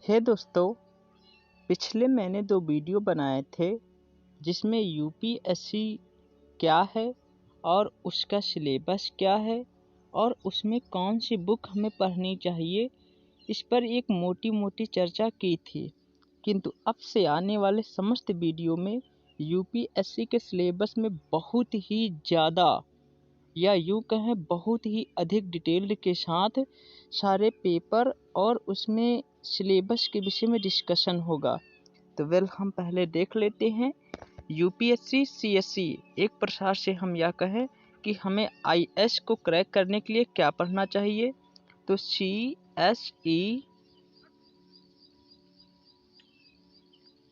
हे दोस्तों, पिछले मैंने 2 वीडियो बनाए थे जिसमें यूपीएससी क्या है और उसका सिलेबस क्या है और उसमें कौन सी बुक हमें पढ़नी चाहिए, इस पर एक मोटी चर्चा की थी। किंतु अब से आने वाले समस्त वीडियो में यूपीएससी के सिलेबस में बहुत ही ज़्यादा या यूँ कहें बहुत ही अधिक डिटेल्ड के साथ सारे पेपर और उसमें सिलेबस के विषय में डिस्कशन होगा। तो हम पहले देख लेते हैं यूपीएससी सीएससी। एक प्रकार से हम यह कहें कि हमें आईएएस को क्रैक करने के लिए क्या पढ़ना चाहिए। तो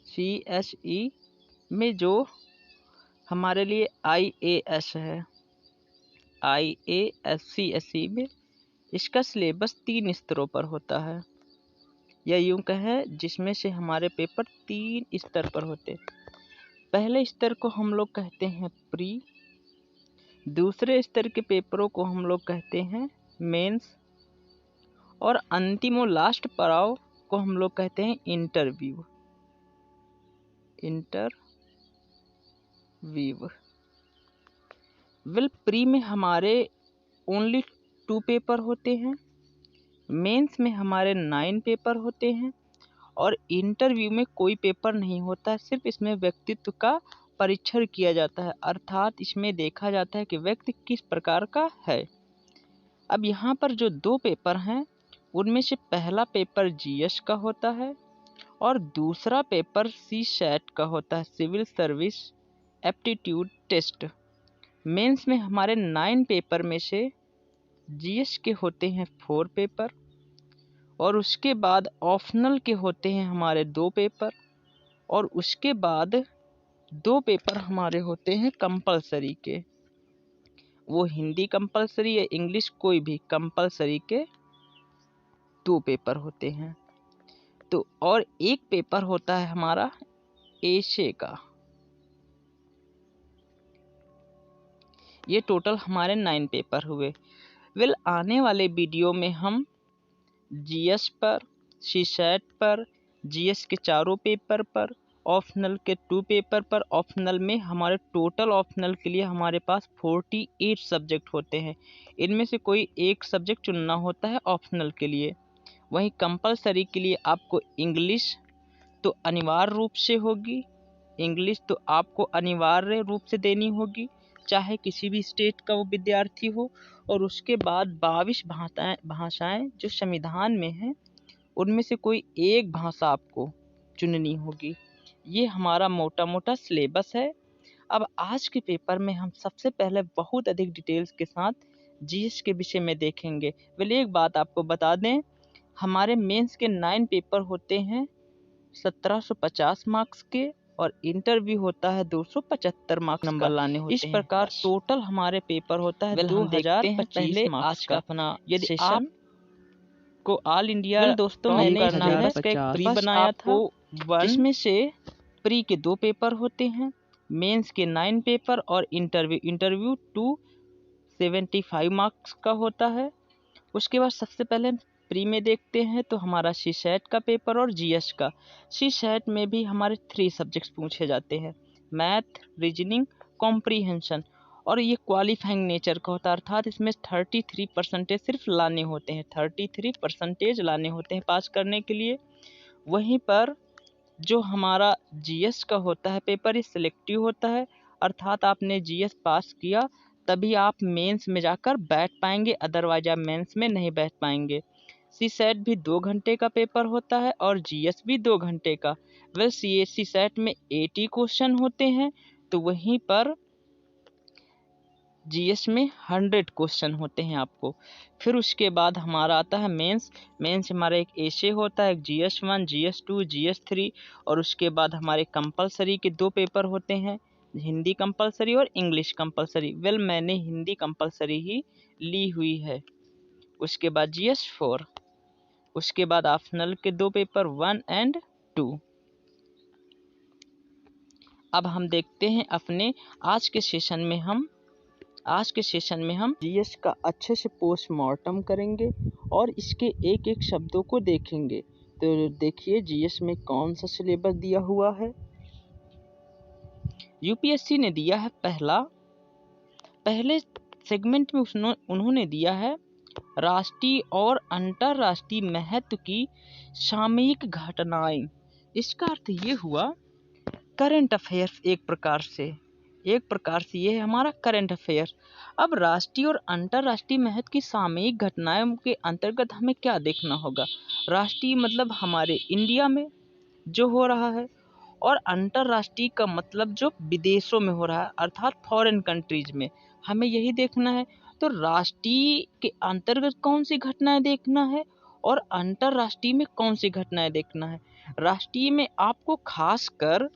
सीएसई में जो हमारे लिए आईएएस है, आईएएस सीएसई में इसका सिलेबस 3 स्तरों पर होता है, या यूं कहें जिसमें से हमारे पेपर 3 स्तर पर होते। पहले स्तर को हम लोग कहते हैं प्री, दूसरे स्तर के पेपरों को हम लोग कहते हैं मेंस, और अंतिम और लास्ट पड़ाव को हम लोग कहते हैं इंटरव्यू। प्री में हमारे ओनली 2 पेपर होते हैं, मेंस में हमारे 9 पेपर होते हैं और इंटरव्यू में कोई पेपर नहीं होता है। सिर्फ इसमें व्यक्तित्व का परीक्षण किया जाता है, अर्थात इसमें देखा जाता है कि व्यक्ति किस प्रकार का है। अब यहाँ पर जो 2 पेपर हैं उनमें से पहला पेपर जीएस का होता है और दूसरा पेपर सीसैट का होता है, civil service aptitude test. Mains में हमारे 9 पेपर में से जीएस के होते हैं 4 पेपर और उसके बाद ऑप्शनल के होते हैं हमारे 2 पेपर और उसके बाद 2 पेपर हमारे होते हैं कंपलसरी के। वो हिंदी कंपलसरी या इंग्लिश कोई भी कंपलसरी के 2 पेपर होते हैं। तो और एक पेपर होता है हमारा एशे का। ये टोटल हमारे 9 पेपर हुए। आने वाले वीडियो में हम जीएस पर, सीसैट पर, जीएस के 4 पेपर पर, ऑप्शनल के 2 पेपर पर, ऑप्शनल में हमारे टोटल ऑप्शनल के लिए हमारे पास 48 सब्जेक्ट होते हैं। इनमें से कोई एक सब्जेक्ट चुनना होता है ऑप्शनल के लिए। वहीं कंपलसरी के लिए आपको इंग्लिश तो अनिवार्य रूप से होगी, इंग्लिश तो आपको अनिवार्य रूप से देनी होगी, चाहे किसी भी स्टेट का वो विद्यार्थी हो। और उसके बाद 22 भाषाएं जो संविधान में हैं उनमें से कोई एक भाषा आपको चुननी होगी। ये हमारा मोटा सिलेबस है। अब आज के पेपर में हम सबसे पहले बहुत अधिक डिटेल्स के साथ जीएस के विषय में देखेंगे। एक बात आपको बता दें, हमारे मेंस के 9 पेपर होते हैं 1750 मार्क्स के और इंटरव्यू होता है 275 मार्क्स नंबर लाने होते हैं। इस प्रकार टोटल हमारे पेपर होता है 2025 पहले आज का अपना। यदि आप को ऑल इंडिया दोस्तों मैंने प्री बनाया था जिसमें से प्री के 2 पेपर होते हैं, मेंस के 9 पेपर और इंटरव्यू 275 मार्क्स का होता है। उसके बाद सबसे पहले प्री में देखते हैं तो हमारा सीसैट का पेपर और जीएस का। सीसैट में भी हमारे 3 सब्जेक्ट्स पूछे जाते हैं, मैथ, रीजनिंग, कॉम्प्रीहेंशन, और ये क्वालिफाइंग नेचर का होता है, अर्थात इसमें 33% सिर्फ लाने होते हैं, 33% लाने होते हैं पास करने के लिए। वहीं पर जो हमारा जीएस का होता है पेपर, ये सिलेक्टिव होता है, अर्थात आपने जीएस पास किया तभी आप मेंस में जाकर बैठ पाएंगे, अदरवाइज आप मेंस में नहीं बैठ पाएंगे। सीसैट भी 2 घंटे का पेपर होता है और जीएस भी 2 घंटे का। सीसैट में 80 क्वेश्चन होते हैं तो वहीं पर जीएस में 100 क्वेश्चन होते हैं आपको। फिर उसके बाद हमारा आता है मेंस हमारा एक एशे होता है, एक GS1, GS2, GS3, और उसके बाद हमारे कंपलसरी के 2 पेपर होते हैं, हिंदी कंपलसरी और इंग्लिश कंपलसरी। मैंने हिंदी कंपलसरी ही ली हुई है। उसके बाद GS4, उसके बाद ऑप्शनल के 2 पेपर 1 और 2। अब हम देखते हैं अपने आज के सेशन में हम जीएस का अच्छे से पोस्टमार्टम करेंगे और इसके एक शब्दों को देखेंगे। तो देखिए जीएस में कौन सा सिलेबस दिया हुआ है। यूपीएससी ने दिया है पहले सेगमेंट में उन्होंने दिया है राष्ट्रीय और अंतर्राष्ट्रीय महत्व की सामयिक घटनाएं। इसका अर्थ ये हुआ करंट अफेयर्स। एक प्रकार से ये है हमारा करंट अफेयर। अब राष्ट्रीय और अंतर्राष्ट्रीय महत्व की सामयिक घटनाओं के अंतर्गत हमें क्या देखना होगा। राष्ट्रीय मतलब हमारे इंडिया में जो हो रहा है, और अंतर्राष्ट्रीय का मतलब जो विदेशों में हो रहा है, अर्थात फॉरेन कंट्रीज में, हमें यही देखना है। तो राष्ट्रीय के अंतर्गत कौन सी घटनाएं देखना है और अंतर्राष्ट्रीय में कौन सी घटनाएं देखना है। राष्ट्रीय में आपको खासकर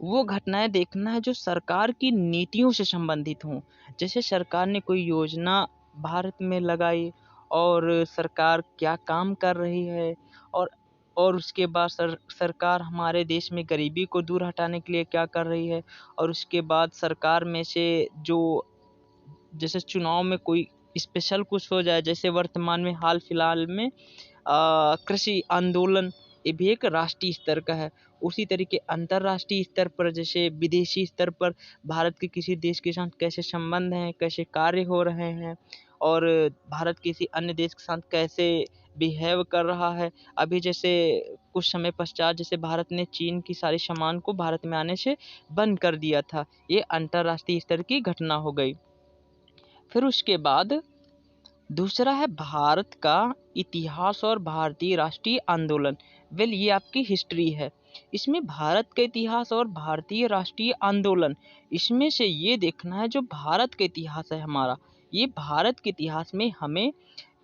वो घटनाएं देखना है जो सरकार की नीतियों से संबंधित हों। जैसे सरकार ने कोई योजना भारत में लगाई और सरकार क्या काम कर रही है, और उसके बाद सरकार हमारे देश में गरीबी को दूर हटाने के लिए क्या कर रही है। और उसके बाद सरकार में से जो, जैसे चुनाव में कोई स्पेशल कुछ हो जाए, जैसे वर्तमान में हाल फिलहाल में कृषि आंदोलन, ये भी एक राष्ट्रीय स्तर का है। उसी तरीके अंतर्राष्ट्रीय स्तर पर, जैसे विदेशी स्तर पर भारत के किसी देश के साथ कैसे संबंध हैं, कैसे कार्य हो रहे हैं, और भारत किसी अन्य देश के साथ कैसे बिहेव कर रहा है। अभी जैसे कुछ समय पश्चात जैसे भारत ने चीन की सारी सामान को भारत में आने से बंद कर दिया था, ये अंतर्राष्ट्रीय स्तर की घटना हो गई। फिर उसके बाद दूसरा है भारत का इतिहास और भारतीय राष्ट्रीय आंदोलन। ये आपकी हिस्ट्री है। इसमें भारत का इतिहास और भारतीय राष्ट्रीय आंदोलन, इसमें से ये देखना है जो भारत का इतिहास है हमारा, ये भारत के इतिहास में हमें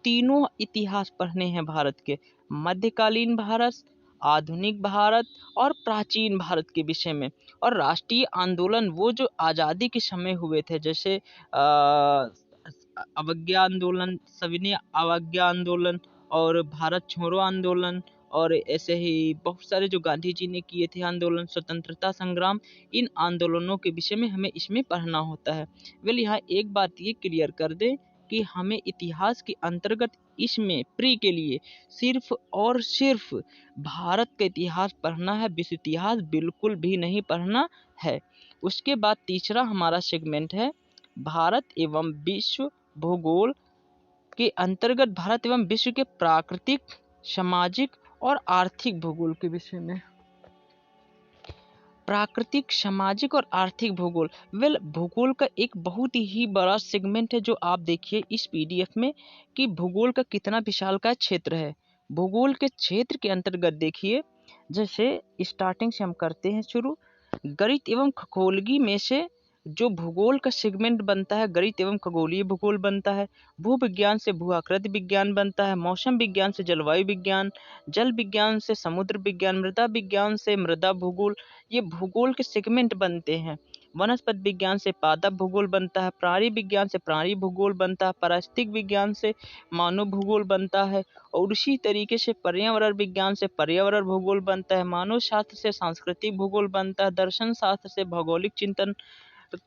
तीनों इतिहास पढ़ने हैं भारत के, मध्यकालीन भारत, आधुनिक भारत और प्राचीन भारत के विषय में। और राष्ट्रीय आंदोलन वो जो आज़ादी के समय हुए थे, जैसे अवज्ञा आंदोलन, सविनय अवज्ञा आंदोलन और भारत छोड़ो आंदोलन, और ऐसे ही बहुत सारे जो गांधी जी ने किए थे आंदोलन, स्वतंत्रता संग्राम, इन आंदोलनों के विषय में हमें इसमें पढ़ना होता है। यहाँ एक बात ये क्लियर कर दें कि हमें इतिहास के अंतर्गत इसमें प्री के लिए सिर्फ और सिर्फ भारत का इतिहास पढ़ना है, विश्व इतिहास बिल्कुल भी नहीं पढ़ना है। उसके बाद तीसरा हमारा सेगमेंट है भारत एवं विश्व भूगोल के अंतर्गत भारत एवं विश्व के प्राकृतिक, सामाजिक और आर्थिक भूगोल के विषय में। प्राकृतिक, सामाजिक और आर्थिक भूगोल, भूगोल का एक बहुत ही बड़ा सेगमेंट है जो आप देखिए इस पीडीएफ में कि भूगोल का कितना विशालकाय क्षेत्र है। भूगोल के क्षेत्र के अंतर्गत देखिए, जैसे स्टार्टिंग से हम करते हैं शुरू, गणित एवं खगोलगी में से जो भूगोल का सेगमेंट बनता है, गणित एवं खगोलीय भूगोल बनता है, भू विज्ञान से भू आकृति विज्ञान बनता है, मौसम विज्ञान से जलवायु विज्ञान, जल विज्ञान से समुद्र विज्ञान, मृदा विज्ञान से मृदा भूगोल, ये भूगोल के सेगमेंट बनते हैं। वनस्पति विज्ञान से पादप भूगोल बनता है, प्राणी विज्ञान से प्राणी भूगोल बनता है, पारिस्थितिक विज्ञान से मानव भूगोल बनता है, और उसी तरीके से पर्यावरण विज्ञान से पर्यावरण भूगोल बनता है, मानव शास्त्र से सांस्कृतिक भूगोल बनता है, दर्शन शास्त्र से भौगोलिक चिंतन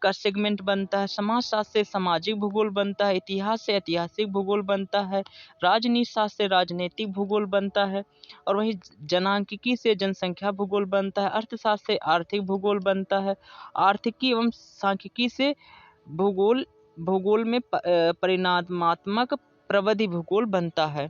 का सेगमेंट बनता है, समाज शास्त्र से सामाजिक भूगोल बनता है, इतिहास से ऐतिहासिक भूगोल बनता है, राजनीति शास्त्र से राजनीतिक भूगोल बनता है, और वहीं जनांकिकी से जनसंख्या भूगोल बनता है, अर्थशास्त्र से आर्थिक भूगोल बनता है, आर्थिकी एवं सांख्यिकी से भूगोल में परिणामात्मक प्रविधि भूगोल बनता है।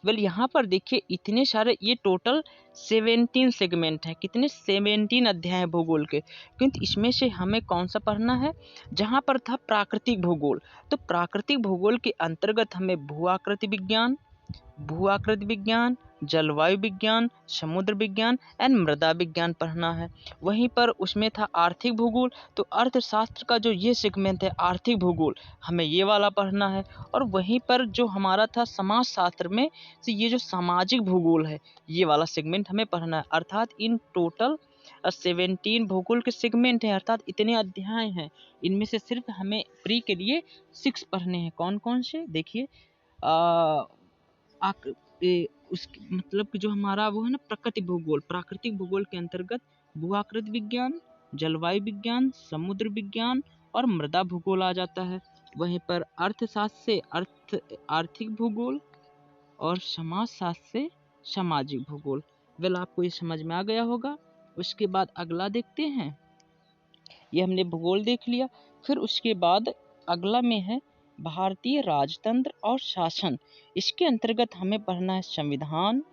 यहाँ पर देखिए इतने सारे, ये टोटल 17 सेगमेंट है। कितने? 17 अध्याय हैं भूगोल के। किंतु इसमें से हमें कौन सा पढ़ना है? जहाँ पर था प्राकृतिक भूगोल, तो प्राकृतिक भूगोल के अंतर्गत हमें भू आकृति विज्ञान, जलवायु विज्ञान, समुद्र विज्ञान एंड मृदा विज्ञान पढ़ना है। वहीं पर उसमें था आर्थिक भूगोल, तो अर्थशास्त्र का जो ये सेगमेंट है आर्थिक भूगोल, हमें ये वाला पढ़ना है। और वहीं पर जो हमारा था समाज शास्त्र में से ये जो सामाजिक भूगोल है, ये वाला सेगमेंट हमें पढ़ना है। अर्थात इन टोटल 17 भूगोल के सेगमेंट हैं, अर्थात इतने अध्याय हैं। इनमें से सिर्फ हमें प्री के लिए 6 पढ़ने हैं। कौन कौन से? देखिए उसके मतलब कि जो हमारा वो है ना प्राकृतिक भूगोल के अंतर्गत भू आकृति विज्ञान, जलवायु विज्ञान, समुद्र विज्ञान और मृदा भूगोल आ जाता है। वहीं पर अर्थशास्त्र से आर्थिक भूगोल और समाज शास्त्र से सामाजिक भूगोल। वेल आपको ये समझ में आ गया होगा। उसके बाद अगला देखते हैं। ये हमने भूगोल देख लिया। फिर उसके बाद अगला में है भारतीय राजतंत्र और शासन। इसके अंतर्गत हमें पढ़ना है संविधान,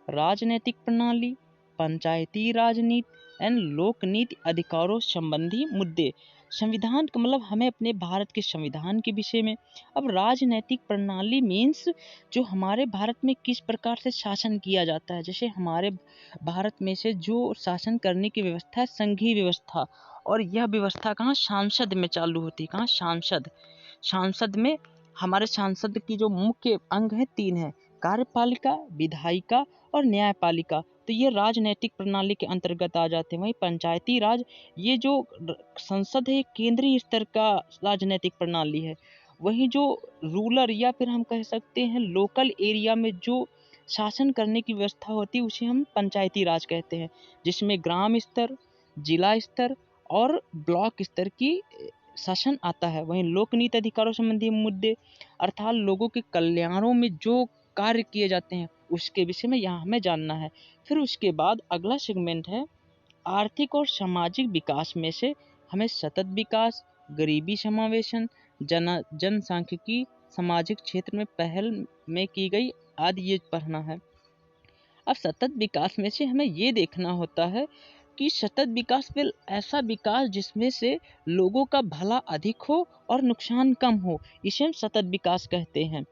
राजनीतिक प्रणाली, पंचायती राजनीति एंड लोक नीति अधिकारों संबंधी मुद्दे। संविधान का मतलब हमें अपने भारत के संविधान के विषय में। अब राजनीतिक प्रणाली मीन्स जो हमारे भारत में किस प्रकार से शासन किया जाता है। जैसे हमारे भारत में से जो शासन करने की व्यवस्था है संघीय व्यवस्था, और यह व्यवस्था कहाँ सांसद में चालू होती है। कहाँ सांसद, सांसद में हमारे सांसद की जो मुख्य अंग है 3 है, कार्यपालिका, विधायिका और न्यायपालिका। तो ये राजनीतिक प्रणाली के अंतर्गत आ जाते हैं। वहीं पंचायती राज, ये जो संसद है केंद्रीय स्तर का राजनीतिक प्रणाली है। वहीं जो रूरल या फिर हम कह सकते हैं लोकल एरिया में जो शासन करने की व्यवस्था होती है उसे हम पंचायती राज कहते हैं, जिसमें ग्राम स्तर, जिला स्तर और ब्लॉक स्तर की शासन आता है। वहीं लोक नीति अधिकारों संबंधी मुद्दे अर्थात लोगों के कल्याणों में जो कार्य किए जाते हैं उसके विषय में यहाँ हमें जानना है। फिर उसके बाद अगला सेगमेंट है आर्थिक और सामाजिक विकास में से हमें सतत विकास, गरीबी समावेशन, जनसांख्यिकी, सामाजिक क्षेत्र में पहल में की गई आदि ये पढ़ना है। अब सतत विकास में से हमें ये देखना होता है कि सतत विकास में ऐसा विकास जिसमें से लोगों का भला अधिक हो और नुकसान कम हो, इसे हम सतत विकास कहते हैं।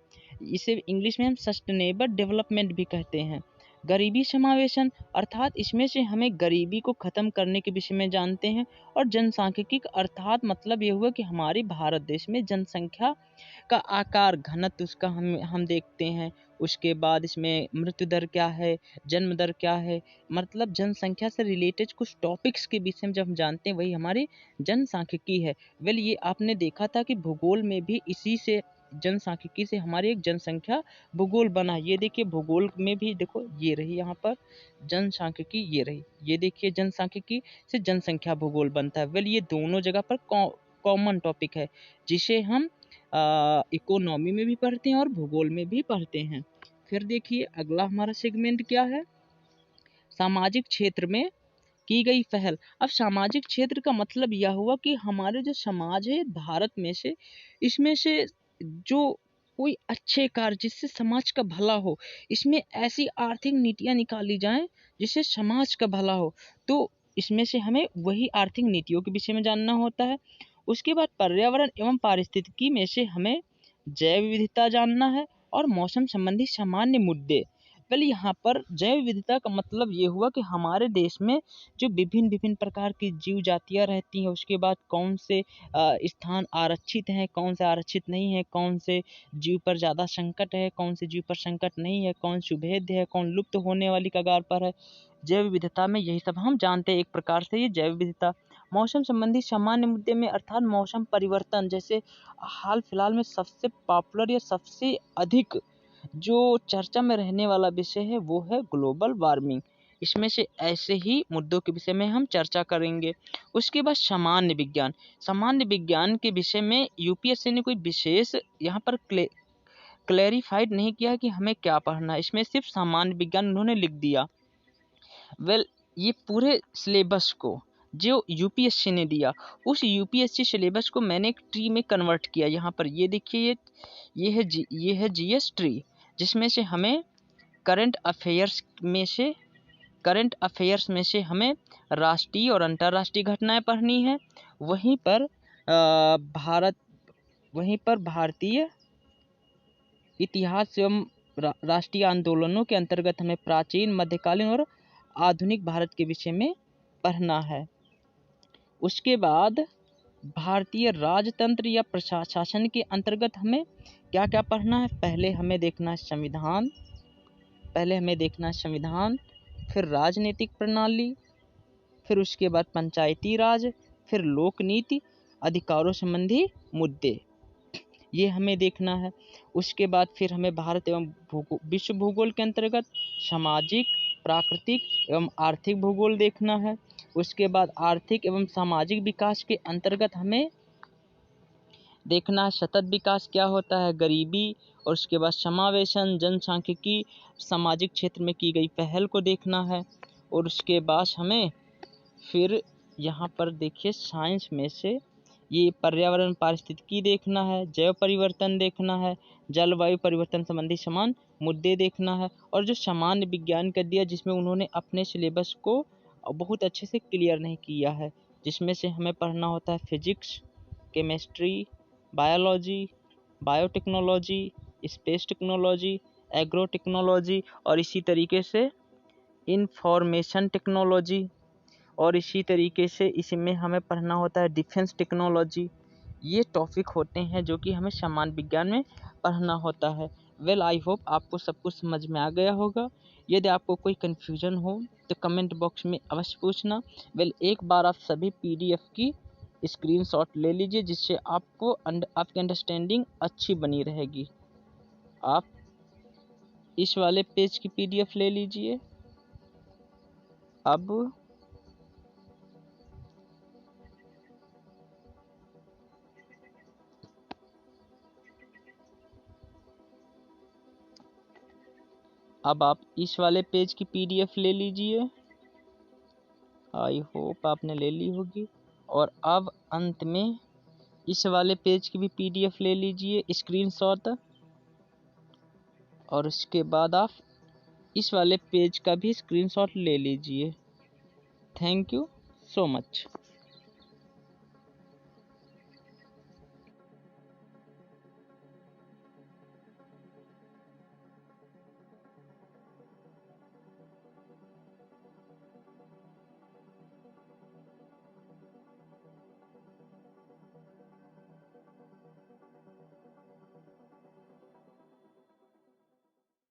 इसे इंग्लिश में हम सस्टेनेबल डेवलपमेंट भी कहते हैं। गरीबी समावेशन अर्थात इसमें से हमें गरीबी को ख़त्म करने के विषय में जानते हैं। और जनसांख्यिकी अर्थात मतलब ये हुआ कि हमारे भारत देश में जनसंख्या का आकार, घनत्व उसका हम देखते हैं। उसके बाद इसमें मृत्यु दर क्या है, जन्म दर क्या है, मतलब जनसंख्या से रिलेटेड कुछ टॉपिक्स के विषय में जब हम जानते हैं वही हमारी जनसांख्यिकी है। वेल ये आपने देखा था कि भूगोल में भी इसी से जनसांख्यिकी से हमारी एक जनसंख्या भूगोल बना। ये देखिए भूगोल में भी देखो ये रही यहाँ पर जनसांख्यिकी, ये रही, ये देखिए जनसांख्यिकी से जनसंख्या भूगोल बनता है। वेल ये दोनों जगह पर कॉमन टॉपिक है जिसे हम इकोनॉमी में भी पढ़ते हैं और भूगोल में भी पढ़ते हैं। फिर देखिए अगला हमारा सेगमेंट क्या है, सामाजिक क्षेत्र में की गई पहल। अब सामाजिक क्षेत्र का मतलब यह हुआ कि हमारे जो समाज है भारत में से, इसमें से जो कोई अच्छे कार्य जिससे समाज का भला हो, इसमें ऐसी आर्थिक नीतियाँ निकाली जाएं जिससे समाज का भला हो। तो इसमें से हमें वही आर्थिक नीतियों के विषय में जानना होता है। उसके बाद पर्यावरण एवं पारिस्थितिकी में से हमें जैव विविधता जानना है और मौसम संबंधी सामान्य मुद्दे। वेल यहाँ पर जैव विविधता का मतलब ये हुआ कि हमारे देश में जो विभिन्न विभिन्न प्रकार की जीव जातियाँ रहती हैं, उसके बाद कौन से स्थान आरक्षित हैं, कौन से आरक्षित नहीं है, कौन से जीव पर ज़्यादा संकट है, कौन से जीव पर संकट नहीं है, कौन सुभेद्य है, कौन लुप्त होने वाली कगार पर है। जैव विविधता में यही सब हम जानते हैं। एक प्रकार से ये जैव विविधता। मौसम संबंधी सामान्य मुद्दे में अर्थात मौसम परिवर्तन, जैसे हाल फिलहाल में सबसे पॉपुलर या सबसे अधिक जो चर्चा में रहने वाला विषय है वो है ग्लोबल वार्मिंग। इसमें से ऐसे ही मुद्दों के विषय में हम चर्चा करेंगे। उसके बाद सामान्य विज्ञान। सामान्य विज्ञान के विषय में यूपीएससी ने कोई विशेष यहाँ पर क्लैरिफाइड नहीं किया कि हमें क्या पढ़ना है, इसमें सिर्फ सामान्य विज्ञान उन्होंने लिख दिया। वेल ये पूरे सिलेबस को जो यूपीएससी ने दिया, उस यूपीएससी सिलेबस को मैंने एक ट्री में कन्वर्ट किया। यहाँ पर ये देखिए ये है जीएस ट्री, जिसमें से हमें करंट अफेयर्स में से हमें राष्ट्रीय और अंतर्राष्ट्रीय घटनाएं पढ़नी है। वहीं पर भारतीय इतिहास एवं राष्ट्रीय आंदोलनों के अंतर्गत हमें प्राचीन, मध्यकालीन और आधुनिक भारत के विषय में पढ़ना है। उसके बाद भारतीय राजतंत्र या प्रशासन के अंतर्गत हमें क्या क्या पढ़ना है। पहले हमें देखना है संविधान, फिर राजनीतिक प्रणाली, फिर उसके बाद पंचायती राज, फिर लोक नीति, अधिकारों संबंधी मुद्दे, ये हमें देखना है। उसके बाद फिर हमें भारत एवं विश्व भूगोल के अंतर्गत सामाजिक, प्राकृतिक एवं आर्थिक भूगोल देखना है। उसके बाद आर्थिक एवं सामाजिक विकास के अंतर्गत हमें देखना है सतत विकास क्या होता है, गरीबी, और उसके बाद समावेशन, जनसांख्यिकी, सामाजिक क्षेत्र में की गई पहल को देखना है। और उसके बाद हमें फिर यहाँ पर देखिए साइंस में से ये पर्यावरण पारिस्थितिकी देखना है, जैव परिवर्तन देखना है, जलवायु परिवर्तन संबंधी समान मुद्दे देखना है, और जो सामान्य विज्ञान का दिया जिसमें उन्होंने अपने सिलेबस को बहुत अच्छे से क्लियर नहीं किया है, जिसमें से हमें पढ़ना होता है physics, chemistry, biology, biotechnology, space technology, agro technology, और इसी तरीके से इंफॉर्मेशन टेक्नोलॉजी, और इसी तरीके से इसमें हमें पढ़ना होता है डिफेंस टेक्नोलॉजी। ये टॉपिक होते हैं जो कि हमें सामान्य विज्ञान में पढ़ना होता है। वेल आई होप आपको सब कुछ समझ में आ गया होगा। यदि आपको कोई कन्फ्यूजन हो तो कमेंट बॉक्स में अवश्य पूछना। वेल एक बार आप सभी पीडीएफ की स्क्रीनशॉट ले लीजिए, जिससे आपको आपकी अंडरस्टैंडिंग अच्छी बनी रहेगी। आप इस वाले पेज की पीडीएफ ले लीजिए। अब आप इस वाले पेज की पीडीएफ ले लीजिए। आई होप आपने ले ली होगी। और अब अंत में इस वाले पेज की भी पीडीएफ ले लीजिए स्क्रीनशॉट, और उसके बाद आप इस वाले पेज का भी स्क्रीनशॉट ले लीजिए। Thank you so much.